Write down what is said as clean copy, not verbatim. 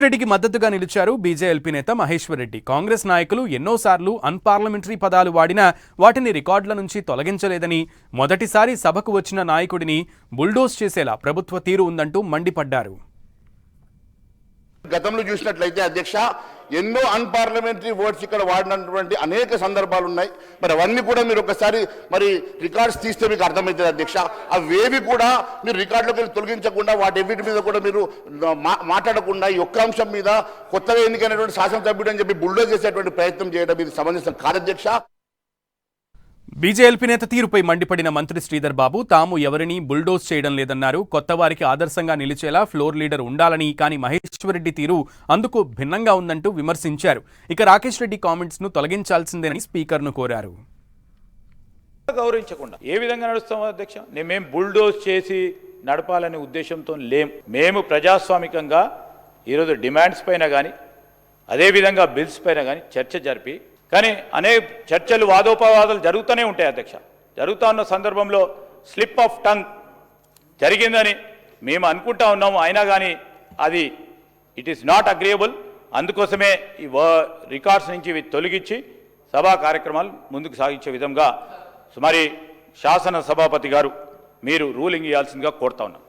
రెడ్డికి మద్దతుగా నిలిచారు బీజేఎల్పీ నేత మహేశ్వర్ రెడ్డి. కాంగ్రెస్ నాయకులు ఎన్నోసార్లు అన్పార్లమెంటరీ పదాలు వాడినా వాటిని రికార్డుల నుంచి తొలగించలేదని, మొదటిసారి సభకు వచ్చిన నాయకుడిని బుల్డోజ్ చేసేలా ప్రభుత్వ తీరు ఉందంటూ మండిపడ్డారు. గతంలో చూసినట్లయితే అధ్యక్ష ఎన్నో అన్పార్లమెంటరీ వర్డ్స్ ఇక్కడ వాడినటువంటి అనేక సందర్భాలు ఉన్నాయి. మరి అవన్నీ కూడా మీరు ఒకసారి మరి రికార్డ్స్ తీస్తే మీకు అర్థమవుతుంది అధ్యక్ష. అవేవి కూడా మీరు రికార్డులోకి తొలగించకుండా వాటి మీద కూడా మీరు మాట్లాడకుండా ఈ ఒక్క అంశం మీద కొత్తగా ఎన్నికైనటువంటి శాసనసభ్యుడు అని చెప్పి బుల్డోజ్ చేసేటువంటి ప్రయత్నం చేయడం ఇది సమంజసం కాదు అధ్యక్ష. బీజేఎల్పీ నేత తీరుపై మండిపడిన మంత్రి శ్రీధర్ బాబు తాము ఎవరిని బుల్డోజ్ చేయడం లేదన్నారు. కొత్త వారికి ఆదర్శంగా నిలిచేలా ఫ్లోర్ లీడర్ ఉండాలని, కానీ మహేశ్వర్ రెడ్డి తీరు అందుకు భిన్నంగా ఉందంటూ విమర్శించారు. ఇక రాకేష్ రెడ్డి కామెంట్స్ ను తొలగించాల్సిందేనని స్పీకర్ ను కోరారు. గౌరవించకుండా ఏ విధంగా నడుస్తామో అధ్యక్ష, మేము బుల్డోజ్ చేసి నడపాలనే ఉద్దేశంతో మేము ప్రజాస్వామికంగా ఈరోజు డిమాండ్స్ పైన కానీ అదేవిధంగా బిల్స్ పైన కానీ చర్చ జరిపి, కానీ అనేక చర్చలు వాదోపవాదాలు జరుగుతూనే ఉంటాయి అధ్యక్ష. జరుగుతూ ఉన్న సందర్భంలో స్లిప్ ఆఫ్ టంగ్ జరిగిందని మేము అనుకుంటా ఉన్నాము. అయినా కానీ అది ఇట్ ఈస్ నాట్ అగ్రియబుల్. అందుకోసమే ఈ రికార్డ్స్ నుంచి ఇవి తొలగించి సభా కార్యక్రమాలు ముందుకు సాగించే విధంగా మరి శాసన సభాపతి గారు మీరు రూలింగ్ ఇవ్వాల్సిందిగా కోరుతా ఉన్నాం.